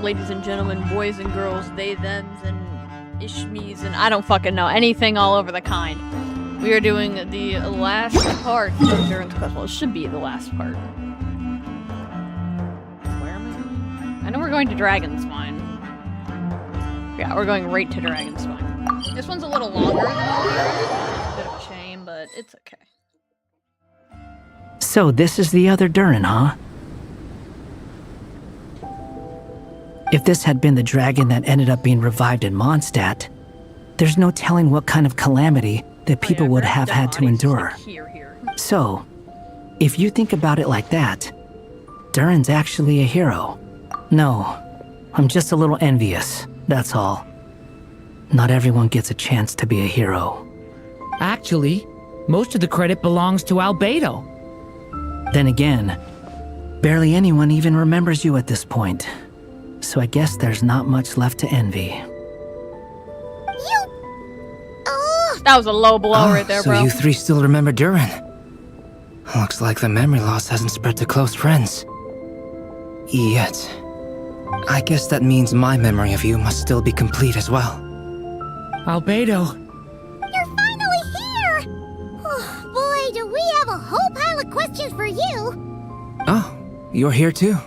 ladies and gentlemen, boys and girls, they, thems, and ishmees, and I don't fucking know, anything all over the kind. We are doing the last part of Durin's Quest. Well, it should be the last part. Where am I going? I know we're going to Dragonspine. Yeah, we're going right to Dragonspine. This one's a little longer than all the others. It's a bit of a shame, but it's okay. So this is the other Durin, huh? If this had been the dragon that ended up being revived in Mondstadt, there's no telling what kind of calamity that people would have had to endure. So, if you think about it like that, Durin's actually a hero. No, I'm just a little envious, that's all. Not everyone gets a chance to be a hero. Actually, most of the credit belongs to Albedo. Then again, barely anyone even remembers you at this point. So I guess there's not much left to envy. That was a low blow right there, bro. So you three still remember Durin? Looks like the memory loss hasn't spread to close friends. Yet. I guess that means my memory of you must still be complete as well. Albedo. You're finally here! Oh, boy, do we have a whole pile of questions for you! Oh, you're here too?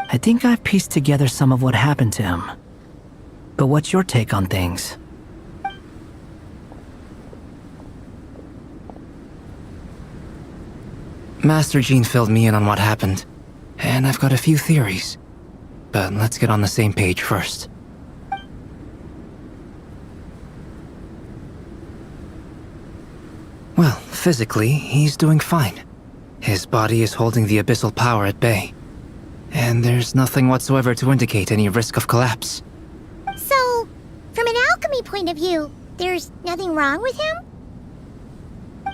I think I've pieced together some of what happened to him. But what's your take on things? Master Jean filled me in on what happened, and I've got a few theories. But let's get on the same page first. Well, physically, he's doing fine. His body is holding the abyssal power at bay. And there's nothing whatsoever to indicate any risk of collapse. So, from an alchemy point of view, there's nothing wrong with him?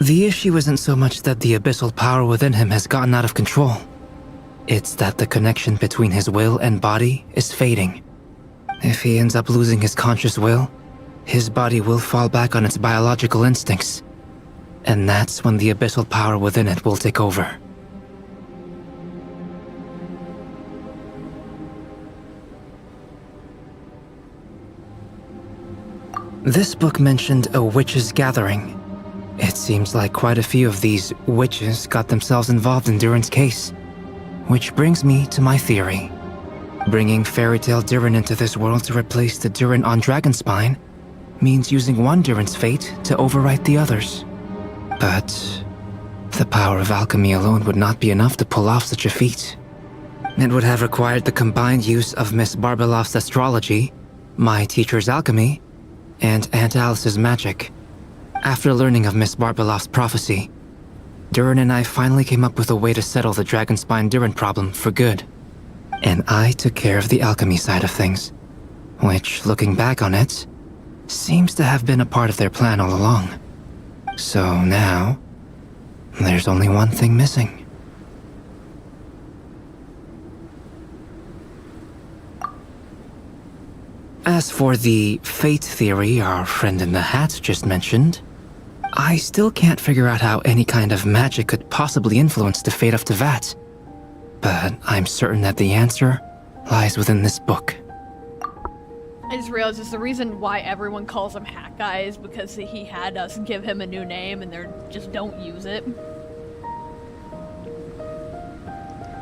The issue isn't so much that the abyssal power within him has gotten out of control. It's that the connection between his will and body is fading. If he ends up losing his conscious will, his body will fall back on its biological instincts. And that's when the abyssal power within it will take over. This book mentioned a witches' gathering. It seems like quite a few of these witches got themselves involved in Durin's case. Which brings me to my theory. Bringing Fairy Tale Durin into this world to replace the Durin on Dragonspine means using one Durin's fate to overwrite the others. But the power of alchemy alone would not be enough to pull off such a feat. It would have required the combined use of Miss Barbeloff's astrology, my teacher's alchemy, and Aunt Alice's magic. After learning of Miss Barbeloff's prophecy, Durin and I finally came up with a way to settle the Dragonspine Durin problem for good. And I took care of the alchemy side of things, which, looking back on it, seems to have been a part of their plan all along. So now, there's only one thing missing. As for the fate theory our friend in the hat just mentioned, I still can't figure out how any kind of magic could possibly influence the fate of Tevat. But I'm certain that the answer lies within this book. I just realized it's the reason why everyone calls him Hat Guy is because he had us give him a new name and they just don't use it.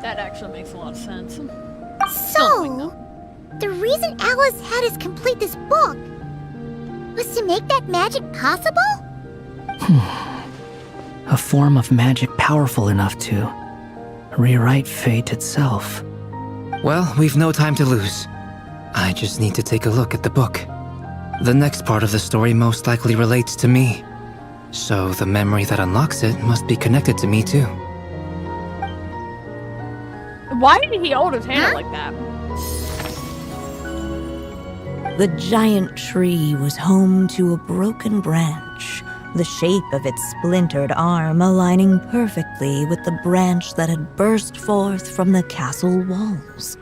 That actually makes a lot of sense. So, the reason Alice had us complete this book was to make that magic possible? A form of magic powerful enough to rewrite fate itself. Well, we've no time to lose. I just need to take a look at the book. The next part of the story most likely relates to me. So the memory that unlocks it must be connected to me too. Why did he hold his hand like that? The giant tree was home to a broken branch, the shape of its splintered arm aligning perfectly with the branch that had burst forth from the castle walls.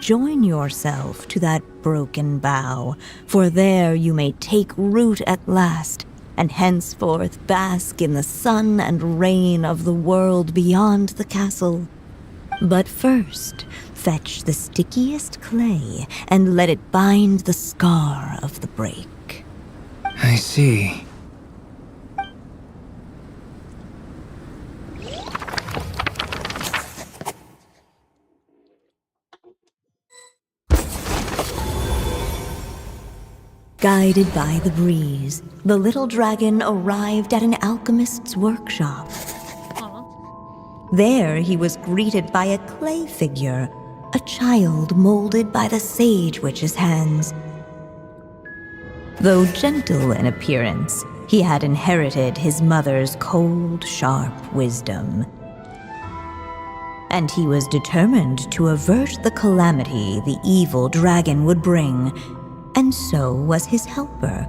Join yourself to that broken bough, for there you may take root at last, and henceforth bask in the sun and rain of the world beyond the castle. But first, Fetch the stickiest clay and let it bind the scar of the break. I see. Guided by the breeze, the little dragon arrived at an alchemist's workshop. There he was greeted by a clay figure, a child molded by the Sage Witch's hands. Though gentle in appearance, he had inherited his mother's cold, sharp wisdom. And he was determined to avert the calamity the evil dragon would bring, and so was his helper,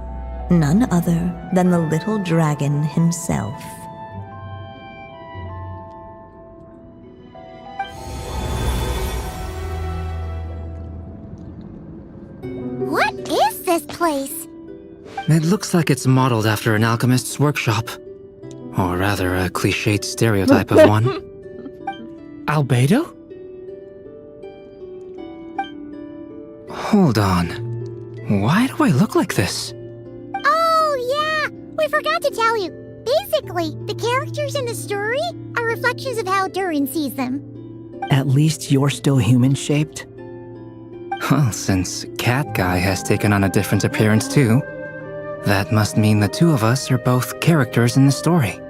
none other than the little dragon himself. What is this place? It looks like it's modeled after an alchemist's workshop. Or rather, a cliched stereotype of one. Albedo? Hold on. Why do I look like this? Oh, yeah! We forgot to tell you. Basically, the characters in the story are reflections of how Durin sees them. At least you're still human-shaped? Well, since Cat Guy has taken on a different appearance too, that must mean the two of us are both characters in the story.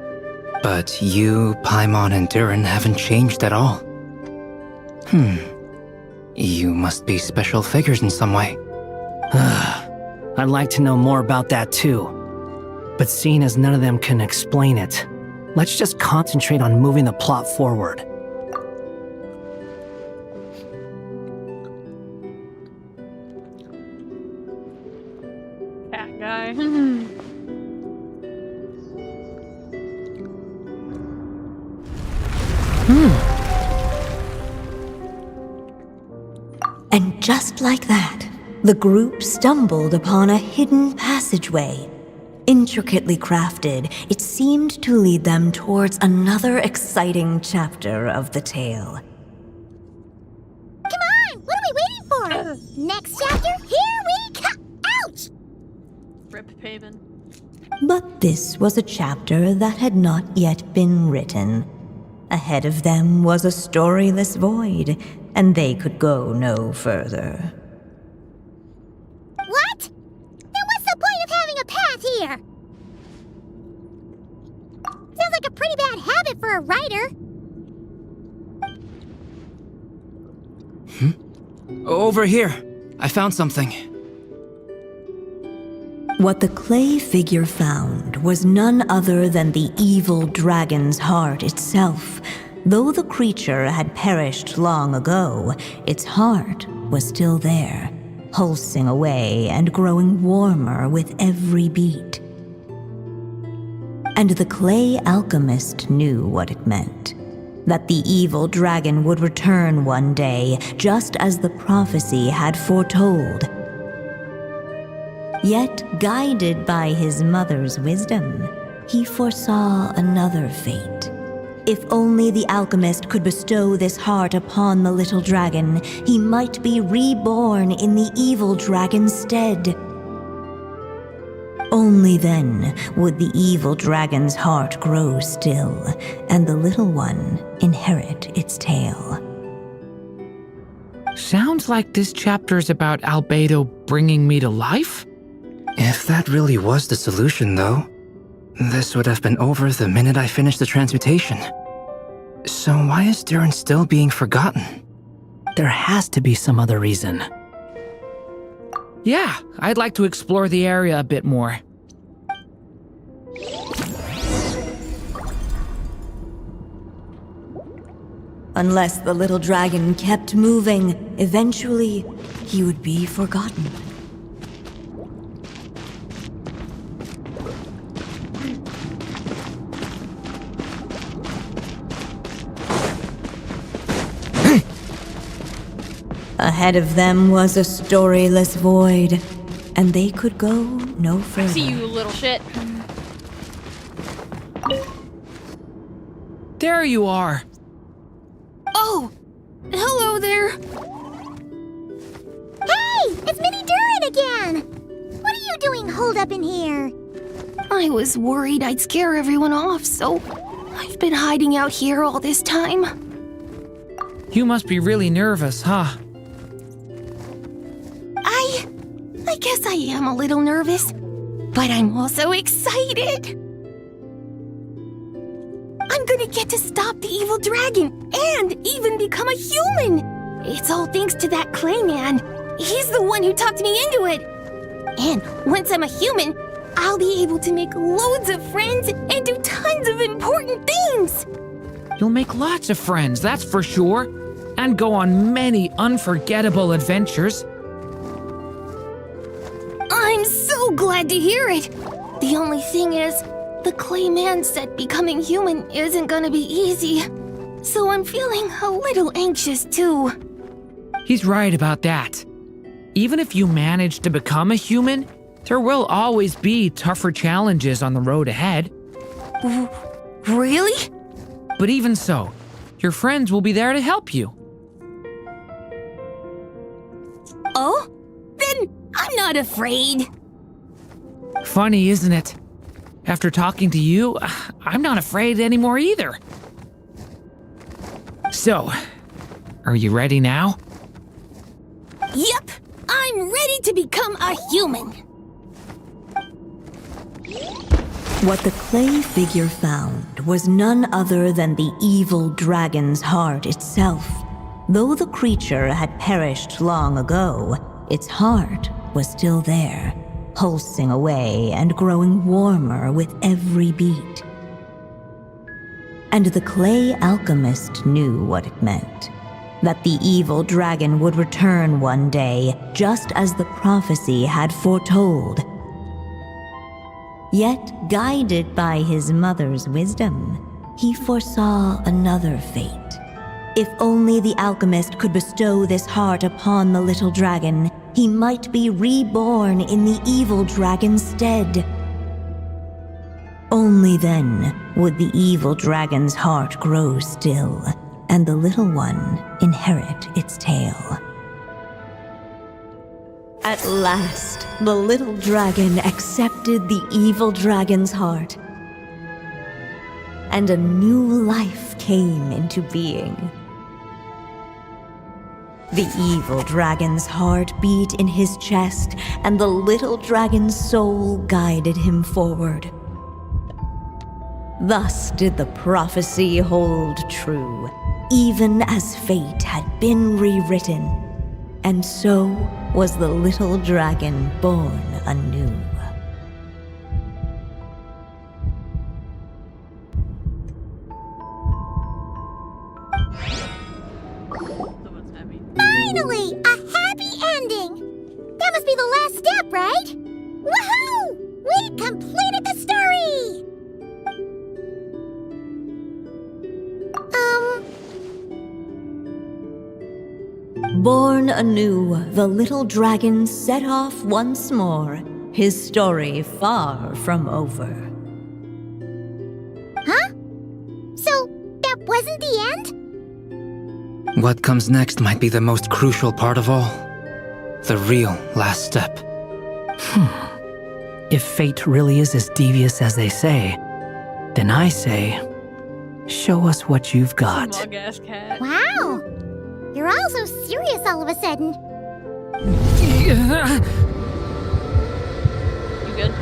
But you, Paimon, and Durin haven't changed at all. You must be special figures in some way. I'd like to know more about that too. But seeing as none of them can explain it, let's just concentrate on moving the plot forward. Cat guy. And just like that, the group stumbled upon a hidden passageway. Intricately crafted, it seemed to lead them towards another exciting chapter of the tale. Come on! What are we waiting for? Next chapter, here we come! Ouch! Rip Paven. But this was a chapter that had not yet been written. Ahead of them was a storyless void, and they could go no further. What? Then what's the point of having a path here? Sounds like a pretty bad habit for a writer. Over here. I found something. What the clay figure found was none other than the evil dragon's heart itself. Though the creature had perished long ago, its heart was still there, pulsing away and growing warmer with every beat. And the clay alchemist knew what it meant. That the evil dragon would return one day, just as the prophecy had foretold. Yet, guided by his mother's wisdom, he foresaw another fate. If only the alchemist could bestow this heart upon the little dragon, he might be reborn in the evil dragon's stead. Only then would the evil dragon's heart grow still, and the little one inherit its tale. Sounds like this chapter's about Albedo bringing me to life? If that really was the solution, though, this would have been over the minute I finished the transmutation. So why is Durin still being forgotten? There has to be some other reason. Yeah, I'd like to explore the area a bit more. Unless the little dragon kept moving, eventually he would be forgotten. Ahead of them was a storyless void, and they could go no further. See you, little shit. There you are. Oh! hello there. Hey, it's Mini Durin again! What are you doing holed up in here? I was worried I'd scare everyone off, so I've been hiding out here all this time. You must be really nervous, huh? I guess I am a little nervous, but I'm also excited. I'm gonna get to stop the evil dragon and even become a human. It's all thanks to that clay man. He's the one who talked me into it. And once I'm a human, I'll be able to make loads of friends and do tons of important things. You'll make lots of friends, that's for sure. And go on many unforgettable adventures. I'm so glad to hear it. The only thing is, the clay man said becoming human isn't gonna be easy. So I'm feeling a little anxious too. He's right about that. Even if you manage to become a human, there will always be tougher challenges on the road ahead. Really? But even so, your friends will be there to help you. Oh? Then I'm not afraid. Funny, isn't it? After talking to you, I'm not afraid anymore either. So, are you ready now? Yep, I'm ready to become a human. What the clay figure found was none other than the evil dragon's heart itself. Though the creature had perished long ago, its heart was still there, pulsing away and growing warmer with every beat. And the clay alchemist knew what it meant. That the evil dragon would return one day, just as the prophecy had foretold. Yet, guided by his mother's wisdom, he foresaw another fate. If only the alchemist could bestow this heart upon the little dragon, he might be reborn in the evil dragon's stead. Only then would the evil dragon's heart grow still, and the little one inherit its tale. At last, the little dragon accepted the evil dragon's heart, and a new life came into being. The evil dragon's heart beat in his chest, and the little dragon's soul guided him forward. Thus did the prophecy hold true, even as fate had been rewritten. And so was the little dragon born anew. Finally! A happy ending! That must be the last step, right? Woohoo! We completed the story! Born anew, the little dragon set off once more, his story far from over. Huh? So, that wasn't the end? What comes next might be the most crucial part of all. The real last step. If fate really is as devious as they say, then I say, show us what you've got. Smug-ass cat. Wow! You're all so serious all of a sudden. You good?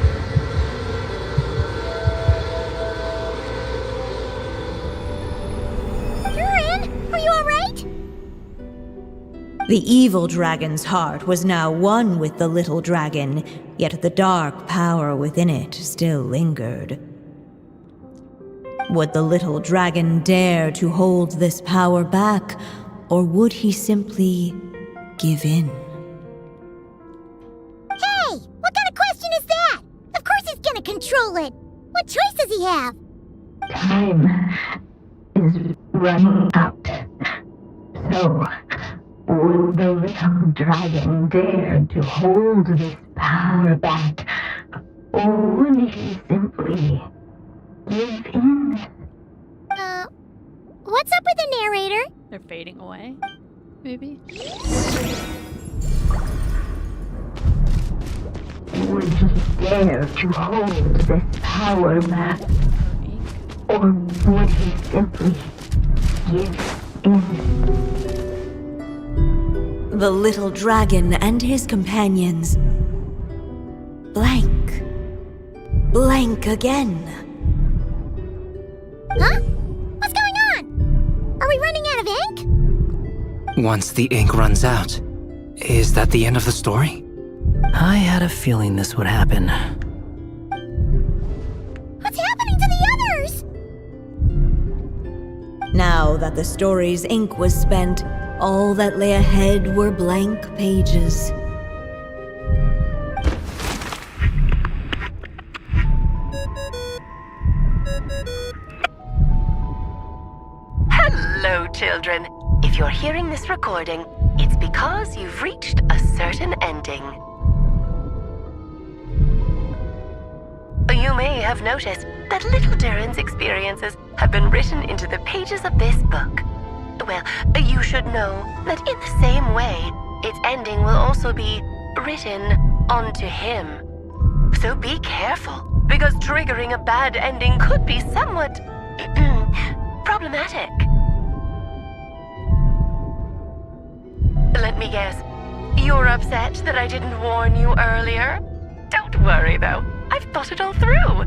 Durin, are you alright? The evil dragon's heart was now one with the little dragon, yet the dark power within it still lingered. Would the little dragon dare to hold this power back, or would he simply give in? Hey! What kind of question is that? Of course he's gonna control it! What choice does he have? Time is running out. So, would the little dragon dare to hold this power back? Or would he simply give in? What's up with the narrator? They're fading away, maybe? Would he dare to hold this power map? Or would he simply give in? The little dragon and his companions. Blank. Blank again. Huh? What's going on? Are we running out of ink? Once the ink runs out, is that the end of the story? I had a feeling this would happen. What's happening to the others? Now that the story's ink was spent, all that lay ahead were blank pages. Hello, children. If you're hearing this recording, it's because you've reached a certain ending. You may have noticed that little Durin's experiences have been written into the pages of this book. Well, you should know that in the same way, its ending will also be written onto him. So be careful, because triggering a bad ending could be somewhat problematic. Let me guess, you're upset that I didn't warn you earlier? Don't worry though, I've thought it all through.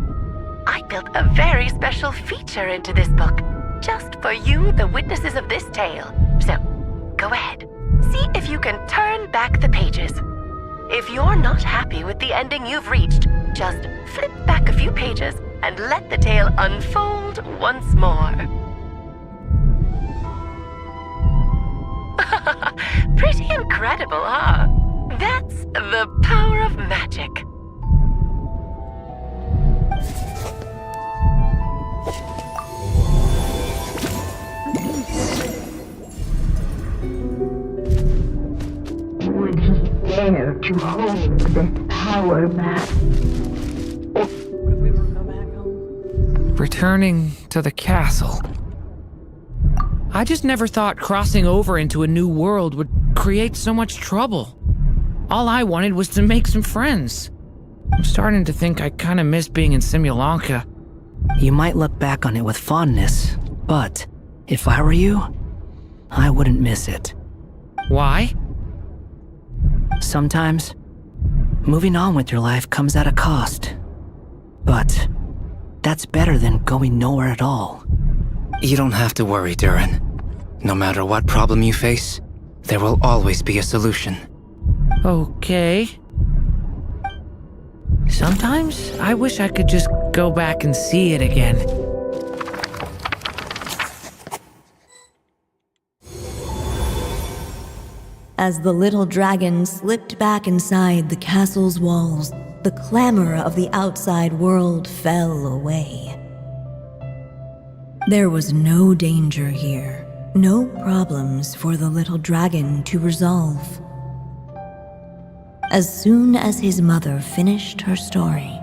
I built a very special feature into this book, just for you, the witnesses of this tale. So, go ahead, see if you can turn back the pages. If you're not happy with the ending you've reached, just flip back a few pages and let the tale unfold once more. Pretty incredible, huh? That's the power of magic. Would he dare to hold this power map? What if we were to go back home? Returning to the castle. I just never thought crossing over into a new world would create so much trouble. All I wanted was to make some friends. I'm starting to think I kinda miss being in Simulanka. You might look back on it with fondness, but if I were you, I wouldn't miss it. Why? Sometimes, moving on with your life comes at a cost. But that's better than going nowhere at all. You don't have to worry, Durin. No matter what problem you face, there will always be a solution. Okay. Sometimes I wish I could just go back and see it again. As the little dragon slipped back inside the castle's walls, the clamor of the outside world fell away. There was no danger here, no problems for the little dragon to resolve. As soon as his mother finished her story,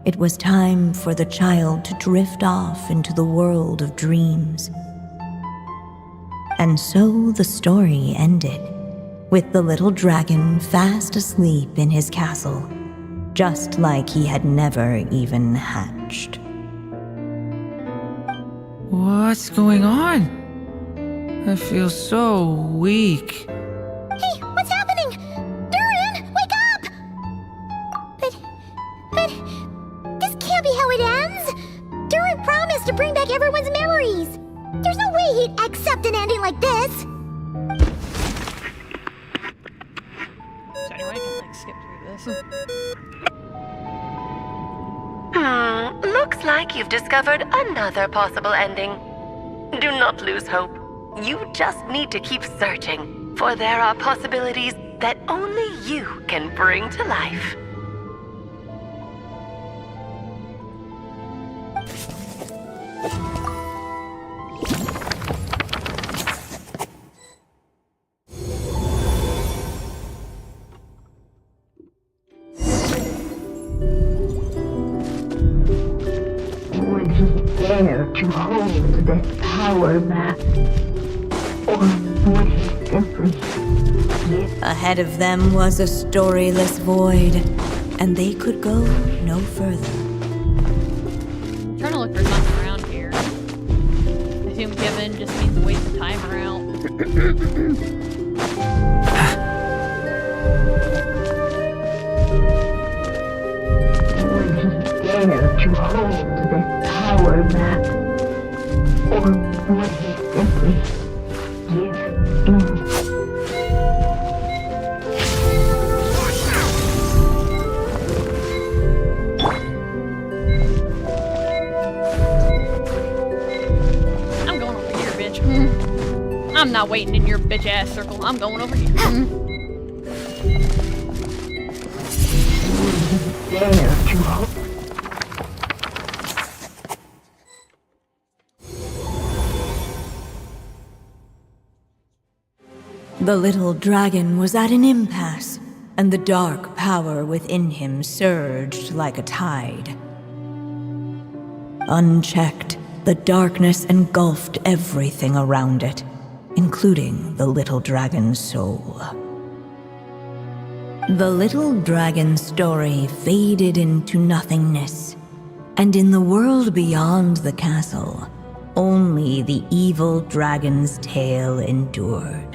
it was time for the child to drift off into the world of dreams. And so the story ended, with the little dragon fast asleep in his castle, just like he had never even hatched. What's going on? I feel so weak. Hey, what's happening? Durin, wake up! But, this can't be how it ends. Durin promised to bring back everyone's memories. There's no way he'd accept an ending like this. So anyway, I can like skip through this. Looks like you've discovered another possible ending. Do not lose hope. You just need to keep searching, for there are possibilities that only you can bring to life. Would he dare to hold this power map? Or would he simply give Ahead of them was a storyless void, and they could go no further. I'm trying to look for something around here. I assume given just means waste of time around. would he dare to hold this power map? Or would he simply give in? I'm going over here, bitch. I'm not waiting in your bitch ass circle. I'm going over here. Dare to hold. The little dragon was at an impasse, and the dark power within him surged like a tide. Unchecked, the darkness engulfed everything around it, including the little dragon's soul. The little dragon's story faded into nothingness, and in the world beyond the castle, only the evil dragon's tale endured.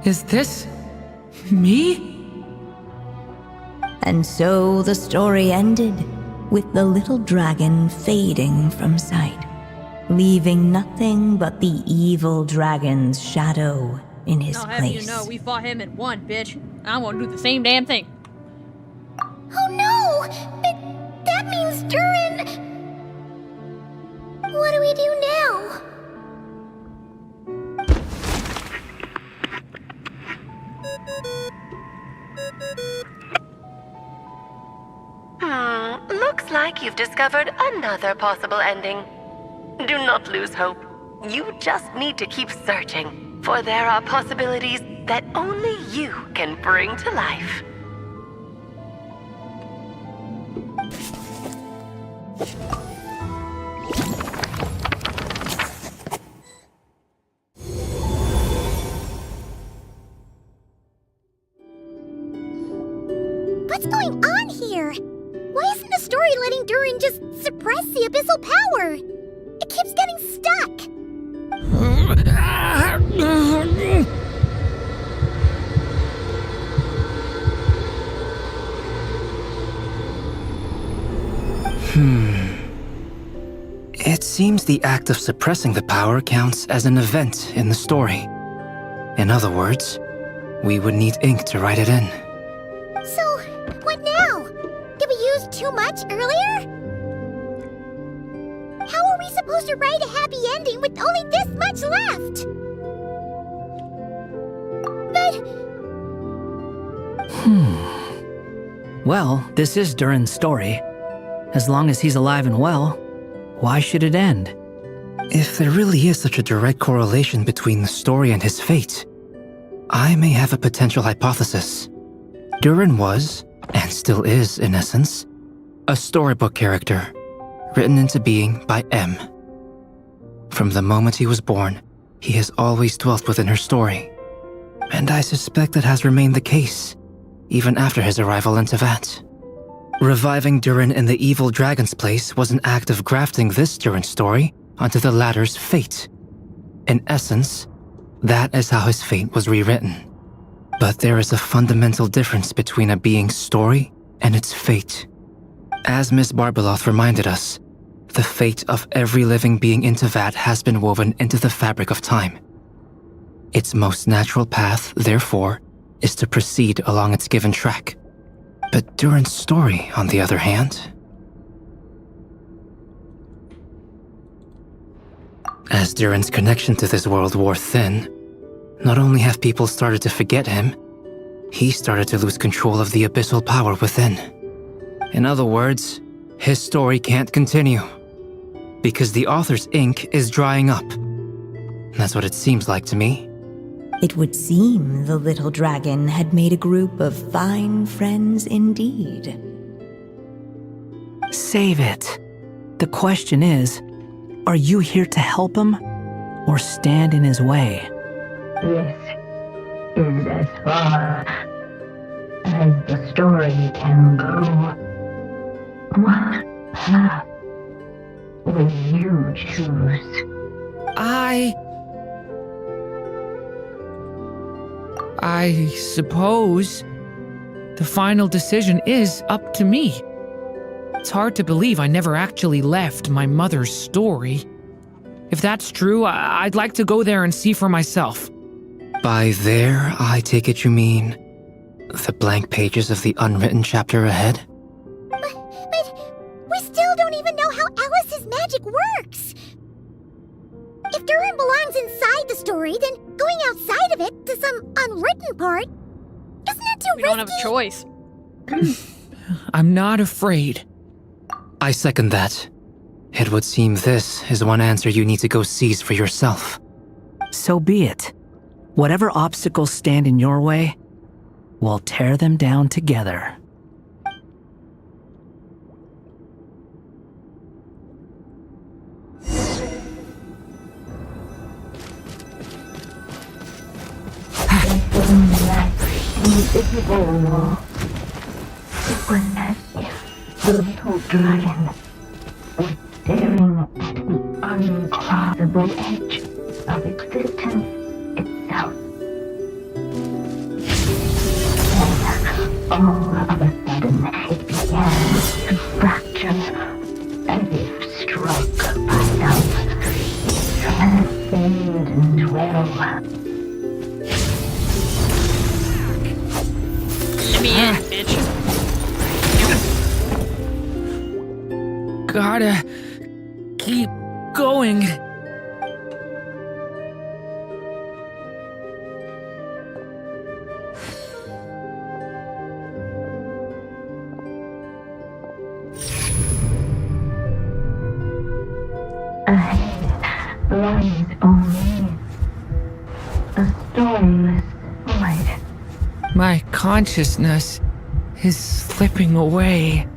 Is this me? And so the story ended, with the little dragon fading from sight, leaving nothing but the evil dragon's shadow in his I'll have place. you know, we fought him in one, bitch. I'm gonna do the same damn thing. Oh no! That means Durin... What do we do now? Looks like you've discovered another possible ending. Do not lose hope. You just need to keep searching, for there are possibilities that only you can bring to life. What's going on here? Why isn't the story letting Durin just suppress the abyssal power? It keeps getting stuck. It seems the act of suppressing the power counts as an event in the story. In other words, we would need ink to write it in. So, what now? Did we use too much earlier? How are we supposed to write a happy ending with only this much left? But... Well, this is Durin's story. As long as he's alive and well, why should it end? If there really is such a direct correlation between the story and his fate, I may have a potential hypothesis. Durin was, and still is in essence, a storybook character, written into being by M. From the moment he was born, he has always dwelt within her story. And I suspect that has remained the case, even after his arrival in Tevat. Reviving Durin in the evil dragon's place was an act of grafting this Durin story onto the latter's fate. In essence, that is how his fate was rewritten. But there is a fundamental difference between a being's story and its fate. As Miss Barbeloth reminded us, the fate of every living being in Tevat has been woven into the fabric of time. Its most natural path, therefore, is to proceed along its given track. But Durin's story, on the other hand... As Durin's connection to this world wore thin, not only have people started to forget him, he started to lose control of the abyssal power within. In other words, his story can't continue, because the author's ink is drying up. That's what it seems like to me. It would seem the little dragon had made a group of fine friends indeed. Save it. The question is, Are you here to help him or stand in his way? This is as far as the story can go. What path will you choose? I suppose the final decision is up to me. It's hard to believe I never actually left my mother's story. If that's true, I'd like to go there and see for myself. By there, I take it you mean the blank pages of the unwritten chapter ahead? But we still don't even know how Alice's magic works. If Durin belongs inside the story, then going outside of it to some unwritten part, isn't it too risky? We don't have a choice. I'm not afraid. I second that. It would seem this is one answer you need to go seize for yourself. So be it. Whatever obstacles stand in your way, we'll tear them down together. Invisible wall. It was as if the little dragon was staring at the uncrossable edge of existence itself. And all of a sudden, it began to fracture, as if struck by some transcendent will. Let me in, bitch. Gotta keep going. Ahead lies only a stormless void. My consciousness is slipping away.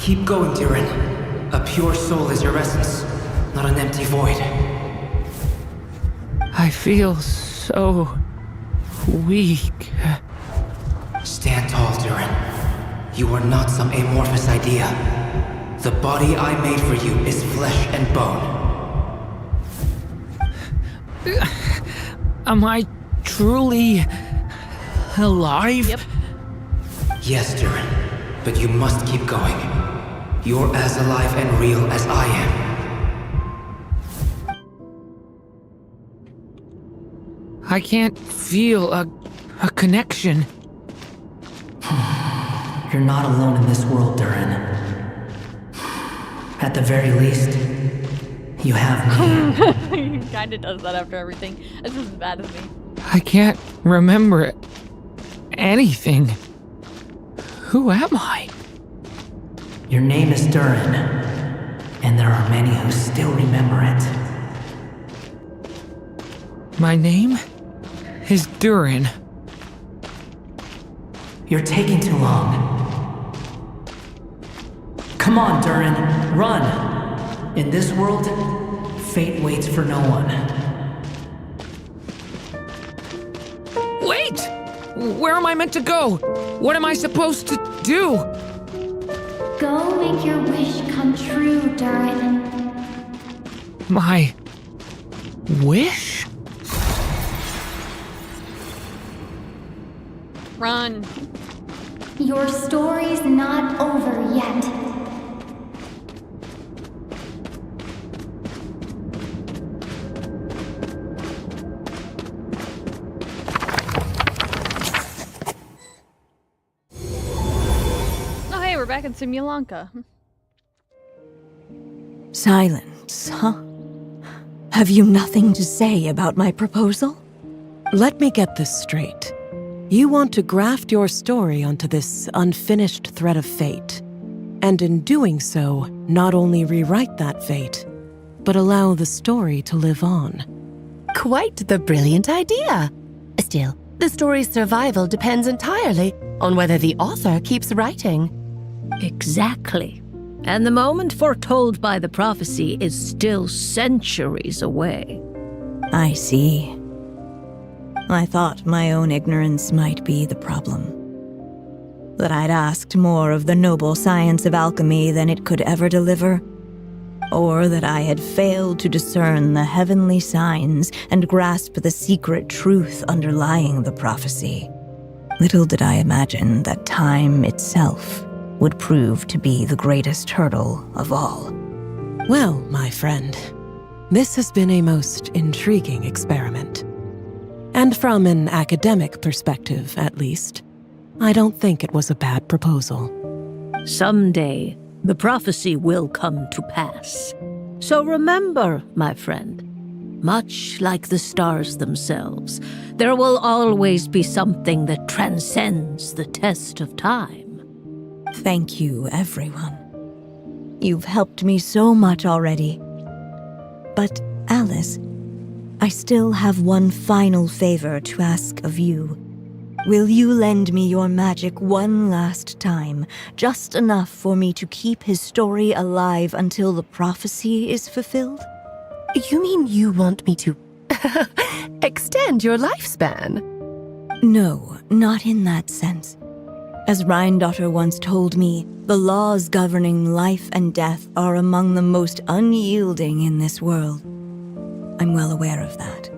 Keep going, Durin. A pure soul is your essence, not an empty void. I feel so weak. Stand tall, Durin. You are not some amorphous idea. The body I made for you is flesh and bone. Am I truly alive? Yep. Yes, Durin, but you must keep going. You're as alive and real as I am. I can't feel a connection. You're not alone in this world, Durin. At the very least, you have me. He kinda does that after everything. This is as bad as me. I can't remember anything. Who am I? Your name is Durin, and there are many who still remember it. My name is Durin. You're taking too long. Come on, Durin, run! In this world, fate waits for no one. Wait! Where am I meant to go? What am I supposed to do? Go make your wish come true, Durin. My wish? Run. Your story's not over yet. Oh, hey, we're back in Simulanka. Silence, huh? Have you nothing to say about my proposal? Let me get this straight. You want to graft your story onto this unfinished thread of fate, and in doing so, not only rewrite that fate, but allow the story to live on. Quite the brilliant idea. Still, the story's survival depends entirely on whether the author keeps writing. Exactly. And the moment foretold by the prophecy is still centuries away. I see. I thought my own ignorance might be the problem. That I'd asked more of the noble science of alchemy than it could ever deliver. Or that I had failed to discern the heavenly signs and grasp the secret truth underlying the prophecy. Little did I imagine that time itself would prove to be the greatest hurdle of all. Well, my friend, this has been a most intriguing experiment. And from an academic perspective, at least, I don't think it was a bad proposal. Someday, the prophecy will come to pass. So remember, my friend, much like the stars themselves, there will always be something that transcends the test of time. Thank you, everyone. You've helped me so much already. But, Alice, I still have one final favor to ask of you. Will you lend me your magic one last time, just enough for me to keep his story alive until the prophecy is fulfilled? You mean you want me to extend your lifespan? No, not in that sense. As Rhindaughter once told me, the laws governing life and death are among the most unyielding in this world. I'm well aware of that.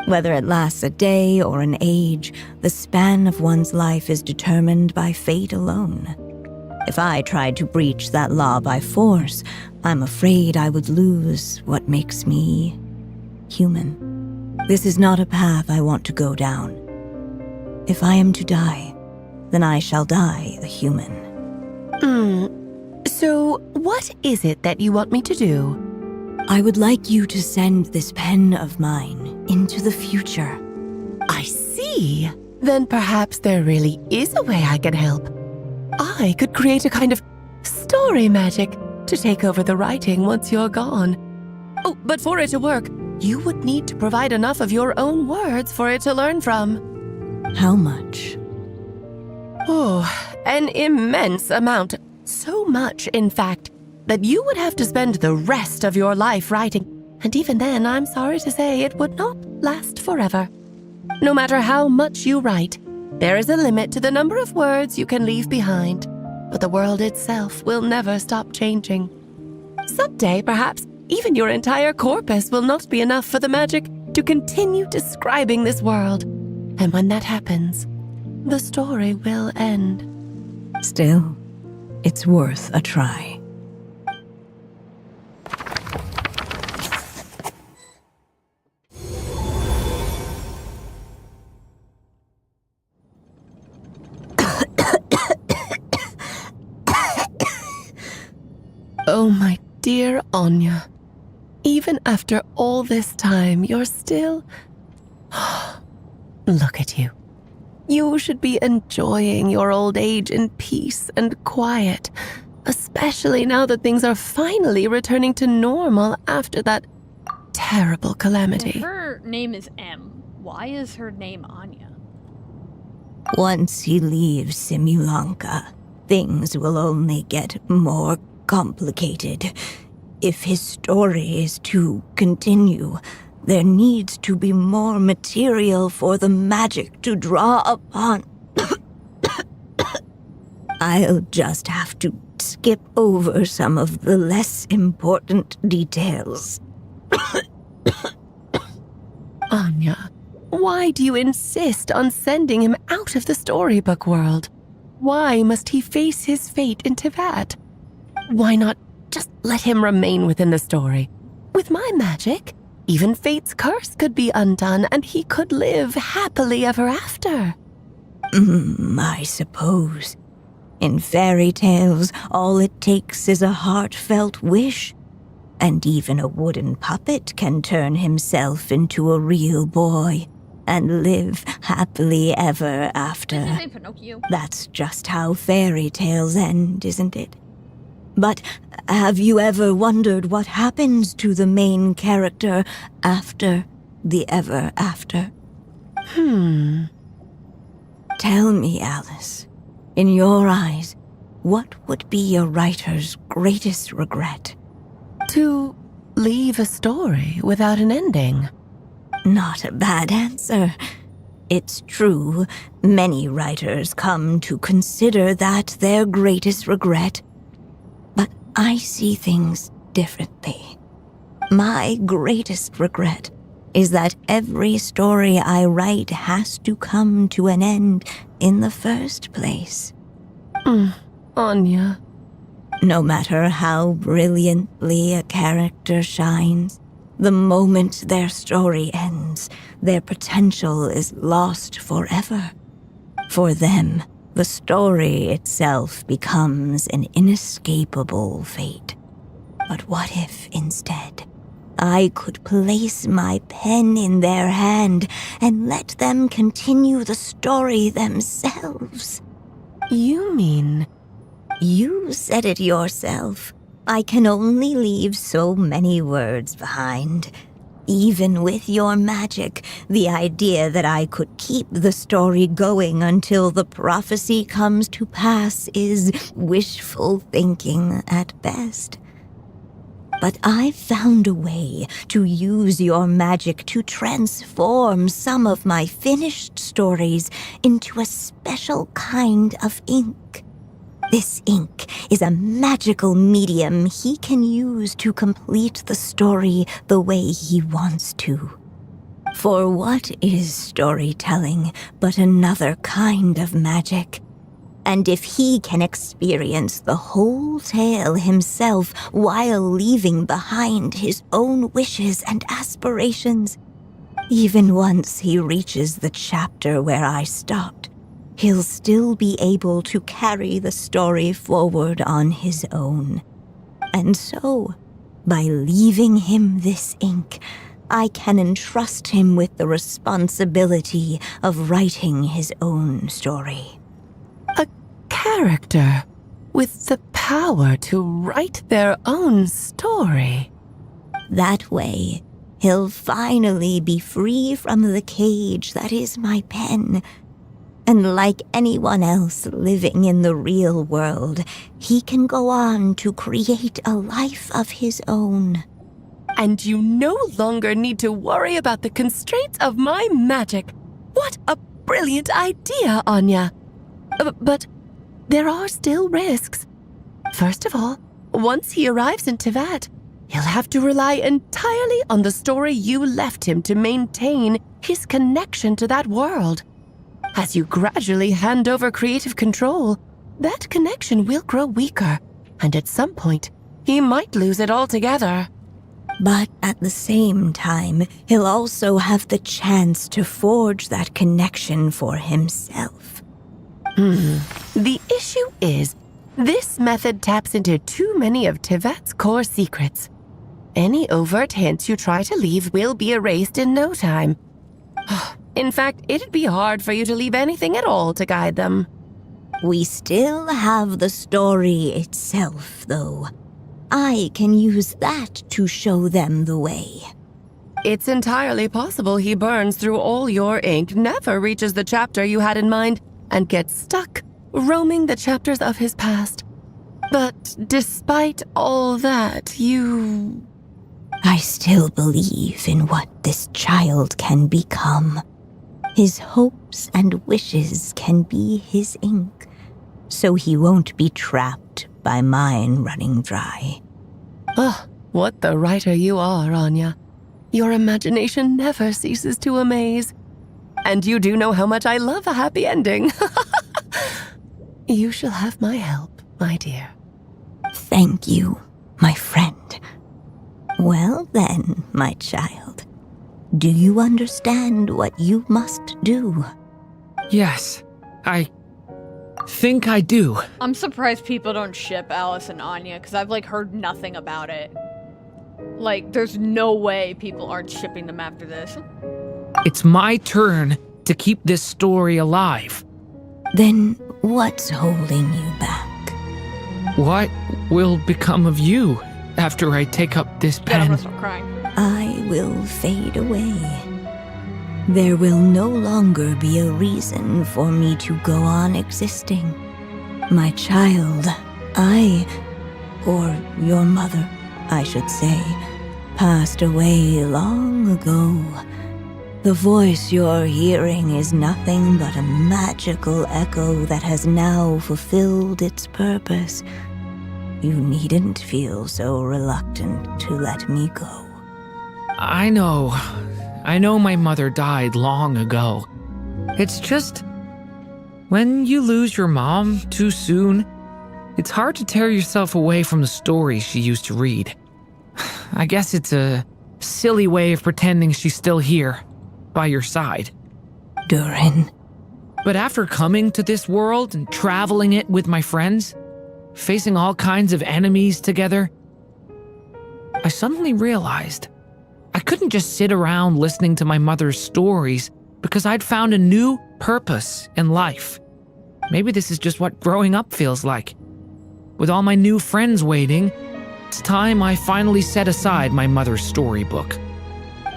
Whether it lasts a day or an age, the span of one's life is determined by fate alone. If I tried to breach that law by force, I'm afraid I would lose what makes me human. This is not a path I want to go down. If I am to die, then I shall die a human. So, what is it that you want me to do? I would like you to send this pen of mine into the future. I see. Then perhaps there really is a way I can help. I could create a kind of story magic to take over the writing once you're gone. Oh, but for it to work, you would need to provide enough of your own words for it to learn from. How much? Oh, an immense amount. So much, in fact, that you would have to spend the rest of your life writing. And even then, I'm sorry to say, it would not last forever. No matter how much you write, there is a limit to the number of words you can leave behind. But the world itself will never stop changing. Someday, perhaps, even your entire corpus will not be enough for the magic to continue describing this world. And when that happens, the story will end. Still, it's worth a try. Oh, my dear Anya. Even after all this time, you're still... Look at you. You should be enjoying your old age in peace and quiet, especially now that things are finally returning to normal after that terrible calamity. Well, her name is M. Why is her name Anya? Once he leaves Simulanka, things will only get more complicated. If his story is to continue, there needs to be more material for the magic to draw upon. I'll just have to skip over some of the less important details. Anya, why do you insist on sending him out of the storybook world? Why must he face his fate into that? Why not just let him remain within the story? With my magic, even fate's curse could be undone and he could live happily ever after. I suppose. In fairy tales, all it takes is a heartfelt wish. And even a wooden puppet can turn himself into a real boy and live happily ever after. Did you say Pinocchio? That's just how fairy tales end, isn't it? But have you ever wondered what happens to the main character after the ever after? Tell me, Alice, in your eyes, what would be a writer's greatest regret? To leave a story without an ending. Not a bad answer. It's true, many writers come to consider that their greatest regret. But I see things differently. My greatest regret is that every story I write has to come to an end in the first place. Anya. No matter how brilliantly a character shines, the moment their story ends, their potential is lost forever. For them, the story itself becomes an inescapable fate. But what if, instead, I could place my pen in their hand and let them continue the story themselves? You mean... You said it yourself. I can only leave so many words behind. Even with your magic, the idea that I could keep the story going until the prophecy comes to pass is wishful thinking at best. But I've found a way to use your magic to transform some of my finished stories into a special kind of ink. This ink is a magical medium he can use to complete the story the way he wants to. For what is storytelling but another kind of magic? And if he can experience the whole tale himself while leaving behind his own wishes and aspirations, even once he reaches the chapter where I stopped, he'll still be able to carry the story forward on his own. And so, by leaving him this ink, I can entrust him with the responsibility of writing his own story. A character with the power to write their own story. That way, he'll finally be free from the cage that is my pen. And like anyone else living in the real world, he can go on to create a life of his own. And you no longer need to worry about the constraints of my magic. What a brilliant idea, Anya. But there are still risks. First of all, once he arrives in Teyvat, he'll have to rely entirely on the story you left him to maintain his connection to that world. As you gradually hand over creative control, that connection will grow weaker, and at some point, he might lose it altogether. But at the same time, he'll also have the chance to forge that connection for himself. The issue is, this method taps into too many of Teyvat's core secrets. Any overt hints you try to leave will be erased in no time. In fact, it'd be hard for you to leave anything at all to guide them. We still have the story itself, though. I can use that to show them the way. It's entirely possible he burns through all your ink, never reaches the chapter you had in mind, and gets stuck, roaming the chapters of his past. But despite all that, I still believe in what this child can become. His hopes and wishes can be his ink, so he won't be trapped by mine running dry. What the writer you are, Anya. Your imagination never ceases to amaze. And you do know how much I love a happy ending. You shall have my help, my dear. Thank you, my friend. Well then, my child. Do you understand what you must do? Yes, I think I do. I'm surprised people don't ship Alice and Anya, because I've, heard nothing about it. There's no way people aren't shipping them after this. It's my turn to keep this story alive. Then what's holding you back? What will become of you after I take up this pen? I'm gonna start crying. I will fade away. There will no longer be a reason for me to go on existing. My child, or your mother, I should say, passed away long ago. The voice you're hearing is nothing but a magical echo that has now fulfilled its purpose. You needn't feel so reluctant to let me go. I know my mother died long ago. It's just, when you lose your mom too soon, it's hard to tear yourself away from the stories she used to read. I guess it's a silly way of pretending she's still here, by your side. Durin. But after coming to this world and traveling it with my friends, facing all kinds of enemies together, I suddenly realized I couldn't just sit around listening to my mother's stories because I'd found a new purpose in life. Maybe this is just what growing up feels like. With all my new friends waiting, it's time I finally set aside my mother's storybook.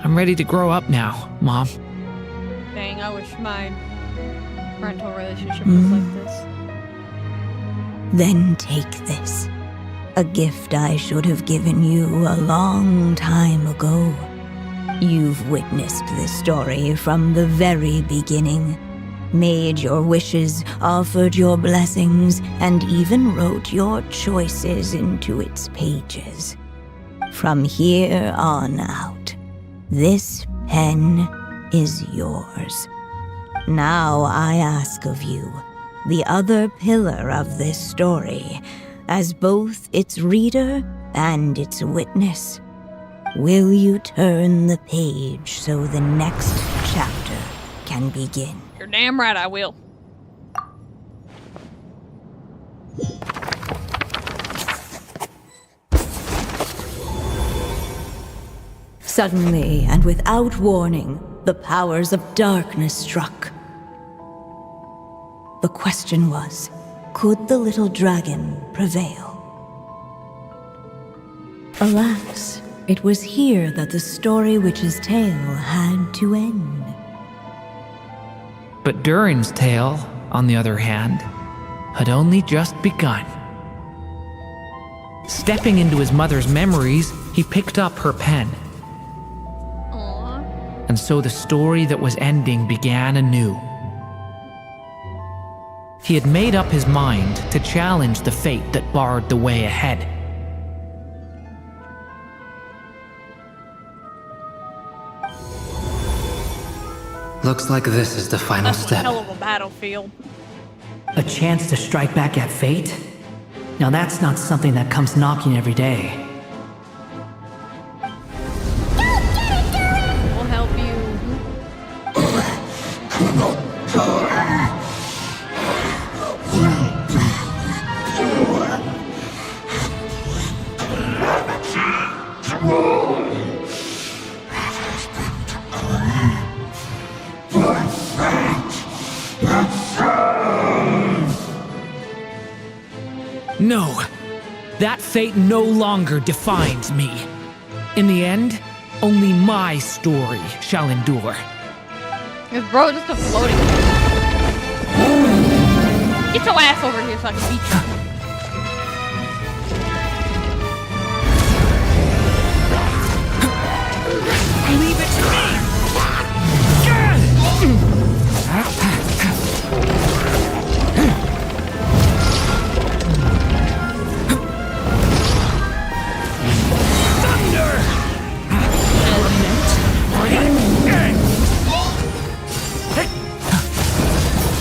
I'm ready to grow up now, Mom. Dang, I wish my parental relationship was like this. Then take this. A gift I should have given you a long time ago. You've witnessed this story from the very beginning. Made your wishes, offered your blessings, and even wrote your choices into its pages. From here on out, this pen is yours. Now I ask of you, the other pillar of this story, as both its reader and its witness, will you turn the page so the next chapter can begin? You're damn right I will. Suddenly, and without warning, the powers of darkness struck. The question was, could the little dragon prevail? Alas, it was here that the story witch's tale had to end. But Durin's tale, on the other hand, had only just begun. Stepping into his mother's memories, he picked up her pen. Aww. And so the story that was ending began anew. He had made up his mind to challenge the fate that barred the way ahead. Looks like this is the final That's step. a hell of a battlefield. A chance to strike back at fate? Now that's not something that comes knocking every day. We'll help you. No, that fate no longer defines me. In the end, only my story shall endure. Is bro just a floating? Get your ass over here so I can beat you. Leave it to me! Thunder!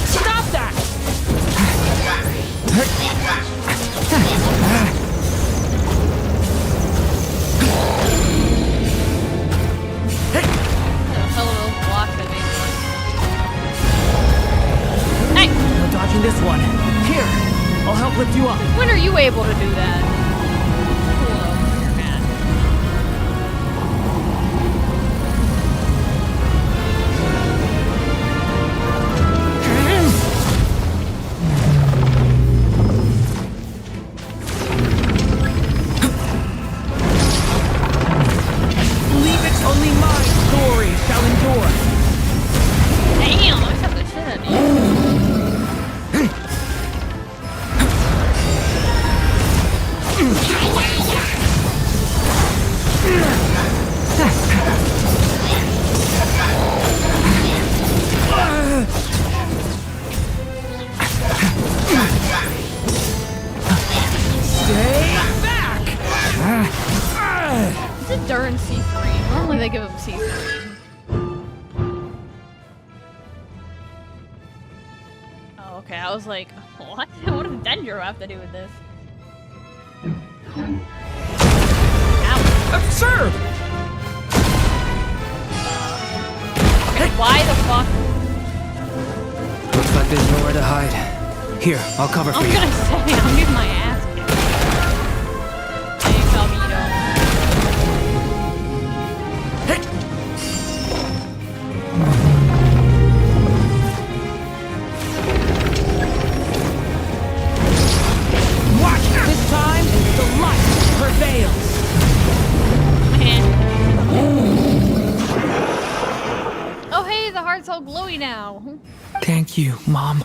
Stop that! Hey! No dodging this one. Here, I'll help lift you up. When are you able to do that? Pull over your hat. Leave it, only my story shall endure. Damn, I shot the shit out of you. Oh, okay. I was like, what? What does Dendro have to do with this? Absurd! Okay, why the fuck? Looks like there's nowhere to hide. Here, I'll cover for I was you. gonna say, I'm getting my ass kicked. Thanks, Albedo. Watch this time, the light prevails. Man. Oh, hey, the heart's all glowy now. Thank you, Mom.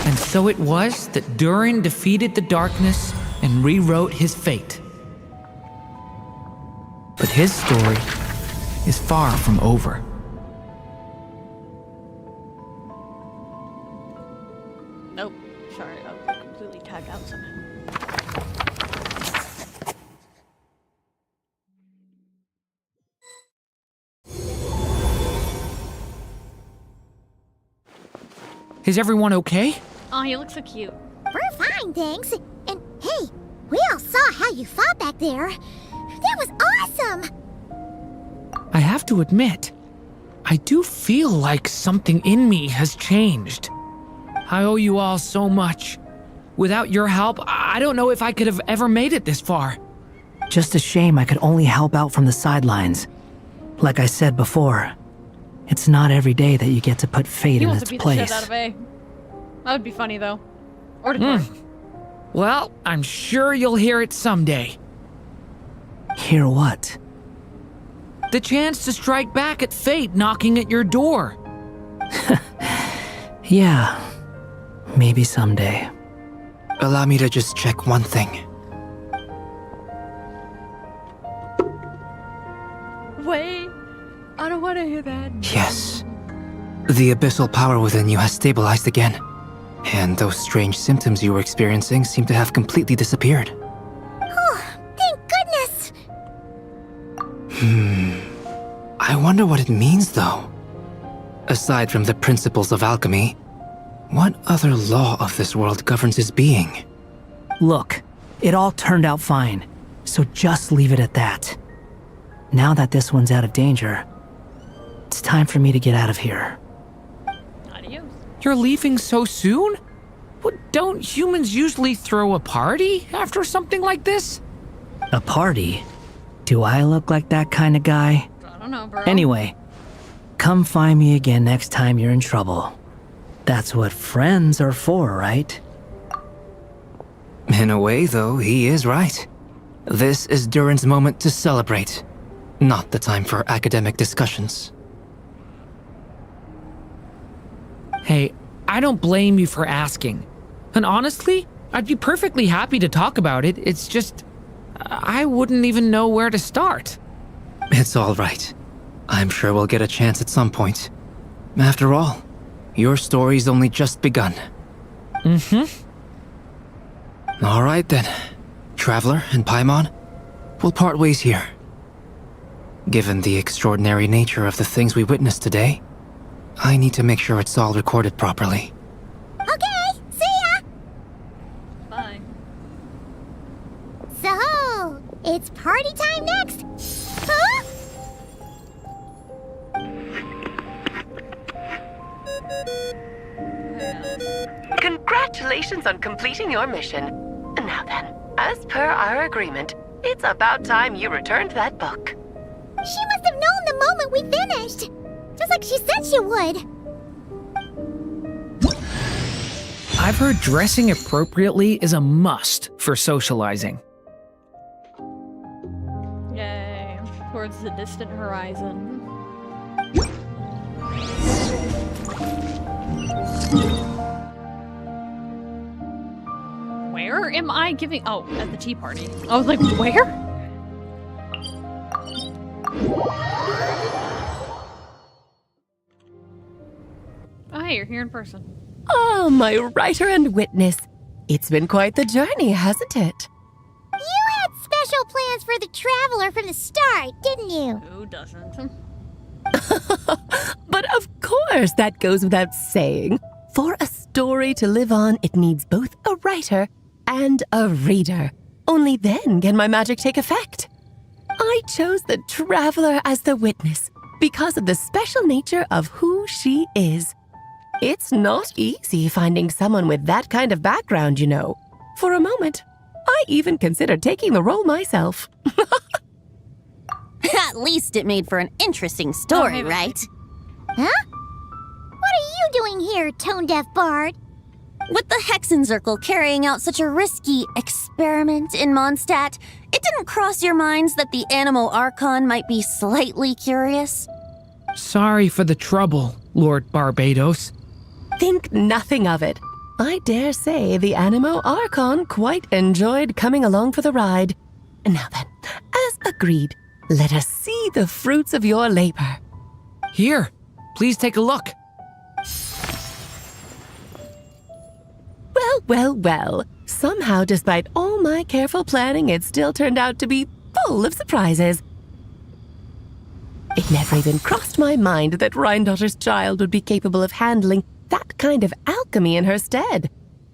And so it was that Durin defeated the darkness and rewrote his fate. But his story is far from over. Nope. Sorry, I was completely tagged out somehow. Is everyone okay? Oh, he looks so cute. We're fine, thanks. And hey, we all saw how you fought back there. That was awesome! I have to admit, I do feel like something in me has changed. I owe you all so much. Without your help, I don't know if I could have ever made it this far. Just a shame I could only help out from the sidelines. Like I said before, it's not every day that you get to put fate He in wants its to beat the place. shit out of A. That would be funny, though. Or to Well, I'm sure you'll hear it someday. Hear what? The chance to strike back at fate knocking at your door. Yeah, maybe someday. Allow me to just check one thing. Wait, I don't want to hear that. Yes. The abyssal power within you has stabilized again. And those strange symptoms you were experiencing seem to have completely disappeared. Oh, thank goodness! I wonder what it means, though. Aside from the principles of alchemy, what other law of this world governs his being? Look, it all turned out fine, so just leave it at that. Now that this one's out of danger, it's time for me to get out of here. Adios. You're leaving so soon? What, don't humans usually throw a party after something like this? A party? Do I look like that kind of guy? I don't know, bro. Anyway, come find me again next time you're in trouble. That's what friends are for, right? In a way, though, he is right. This is Durin's moment to celebrate, not the time for academic discussions. Hey, I don't blame you for asking. And honestly, I'd be perfectly happy to talk about it. It's just, I wouldn't even know where to start. It's all right. I'm sure we'll get a chance at some point. After all, your story's only just begun. All right then. Traveler and Paimon, we'll part ways here. Given the extraordinary nature of the things we witnessed today, I need to make sure it's all recorded properly. Okay, see ya! Bye. So, it's party time next! Huh? Congratulations on completing your mission. Now then, as per our agreement, it's about time you returned that book. She must have known the moment we finished! Just like she said she would! I've heard dressing appropriately is a must for socializing. Yay. Towards the distant horizon. Where am I giving? Oh, at the tea party. I was like, where? Oh, hey, you're here in person. Oh, my writer and witness. It's been quite the journey, hasn't it? You had special plans for the Traveler from the start, didn't you? Who doesn't? But of course course, that goes without saying. For a story to live on, it needs both a writer and a reader. Only then can my magic take effect. I chose the Traveler as the witness because of the special nature of who she is. It's not easy finding someone with that kind of background, you know. For a moment, I even considered taking the role myself. At least it made for an interesting story, right? Huh? What are you doing here, tone-deaf bard? With the Hexenzirkel carrying out such a risky experiment in Mondstadt, it didn't cross your minds that the Animo Archon might be slightly curious? Sorry for the trouble, Lord Barbados. Think nothing of it. I dare say the Animo Archon quite enjoyed coming along for the ride. Now then, as agreed, let us see the fruits of your labor. Here, please take a look. Well. Somehow, despite all my careful planning, it still turned out to be full of surprises. It never even crossed my mind that Rhindotter's child would be capable of handling that kind of alchemy in her stead.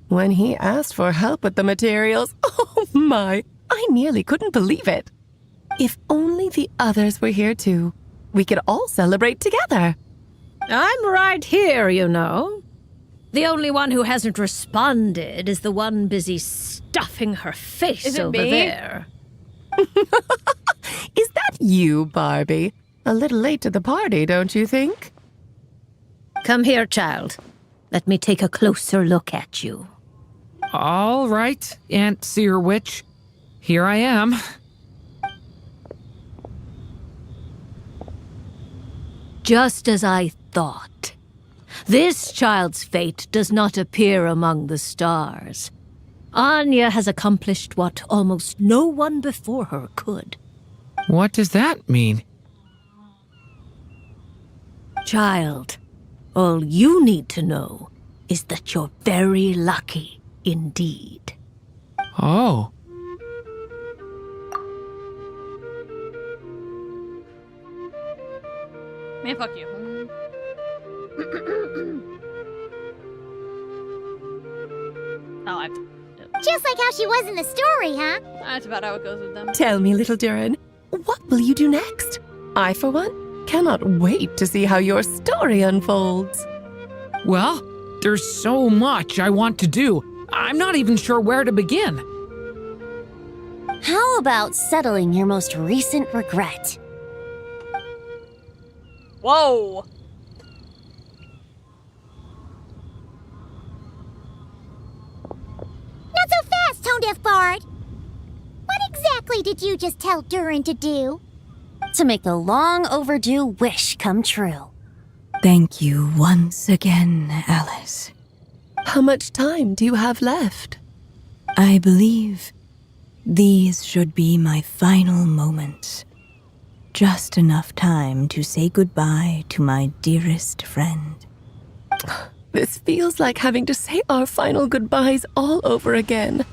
When he asked for help with the materials, oh my, I nearly couldn't believe it. If only the others were here too, we could all celebrate together. I'm right here, you know. The only one who hasn't responded is the one busy stuffing her face over there. Is that you, Barbie? A little late to the party, don't you think? Come here, child. Let me take a closer look at you. All right, Aunt Seer Witch. Here I am. Just as I thought. This child's fate does not appear among the stars. Anya has accomplished what almost no one before her could. What does that mean? Child, all you need to know is that you're very lucky indeed. Oh. Man, fuck you. Just like how she was in the story, huh? That's about how it goes with them. Tell me, little Durin, what will you do next? I, for one, cannot wait to see how your story unfolds. Well, there's so much I want to do. I'm not even sure where to begin. How about settling your most recent regret? Whoa! Not so fast, tone-deaf bard! What exactly did you just tell Durin to do? To make a long overdue wish come true. Thank you once again, Alice. How much time do you have left? I believe these should be my final moments. Just enough time to say goodbye to my dearest friend. This feels like having to say our final goodbyes all over again.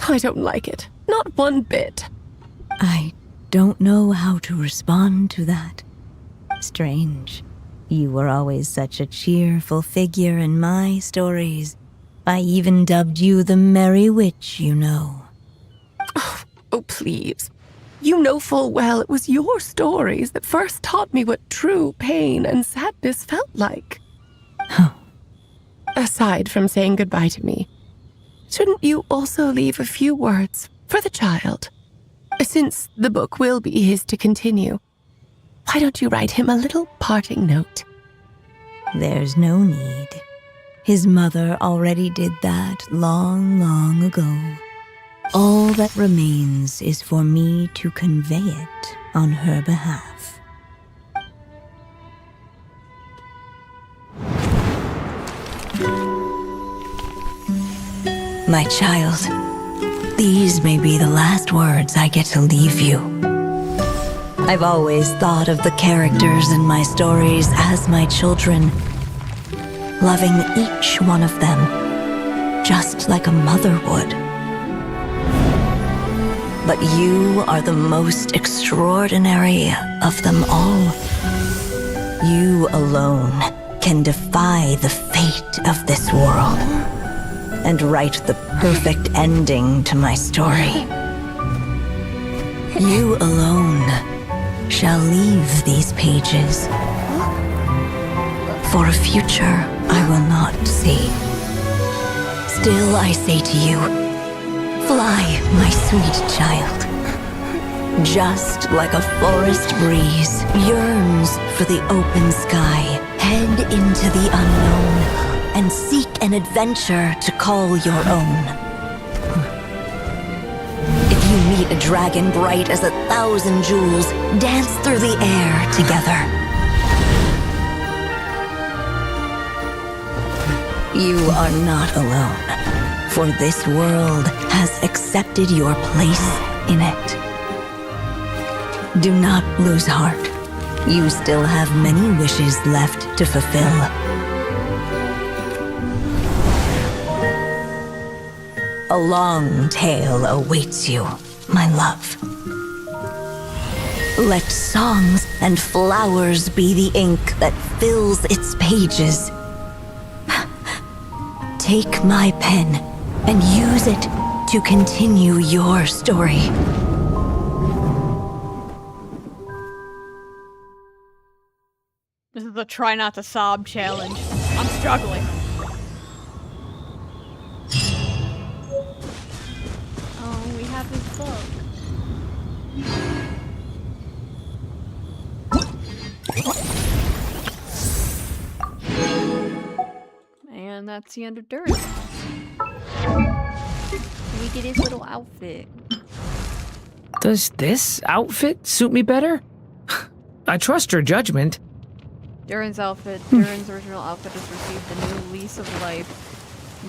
I don't like it. Not one bit. I don't know how to respond to that. Strange. You were always such a cheerful figure in my stories. I even dubbed you the Merry Witch, you know. Oh, please. You know full well it was your stories that first taught me what true pain and sadness felt like. Aside from saying goodbye to me, shouldn't you also leave a few words for the child? Since the book will be his to continue, why don't you write him a little parting note? There's no need. His mother already did that long, long ago. All that remains is for me to convey it on her behalf. My child, these may be the last words I get to leave you. I've always thought of the characters in my stories as my children, loving each one of them, just like a mother would. But you are the most extraordinary of them all. You alone can defy the fate of this world and write the perfect ending to my story. You alone shall leave these pages for a future I will not see. Still I say to you, fly, my sweet child. Just like a forest breeze yearns for the open sky, head into the unknown and seek an adventure to call your own. If you meet a dragon bright as 1,000 jewels, dance through the air together. You are not alone, for this world has accepted your place in it. Do not lose heart. You still have many wishes left to fulfill. A long tale awaits you, my love. Let songs and flowers be the ink that fills its pages. Take my pen and use it to continue your story. This is the try not to sob challenge. I'm struggling. Oh, we have this book. And that's the end of Durin. We get his little outfit. Does this outfit suit me better? I trust your judgment. Durin's original outfit has received a new lease of life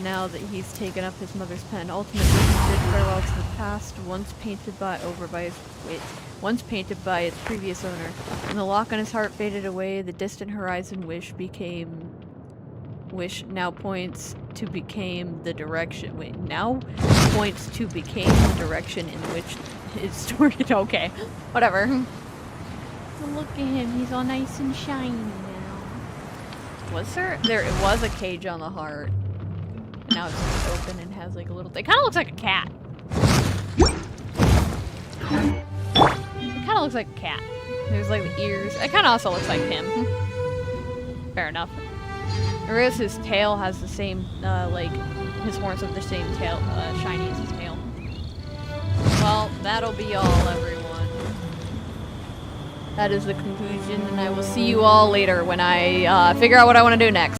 now that he's taken up his mother's pen. Ultimately, he bid farewell to the past, once painted by its previous owner. When the lock on his heart faded away, the distant horizon wish now points to became the direction. In which his story. Okay, whatever. Look at him, he's all nice and shiny now. There was a cage on the heart. And now it's just open and has like a little thing. It kind of looks like a cat. It kind of looks like a cat. There's like the ears. It kind of also looks like him. Fair enough. Whereas his tail has the same, his horns have the same tail, shiny as his tail. Well, that'll be all, everyone. That is the conclusion, and I will see you all later when I figure out what I want to do next.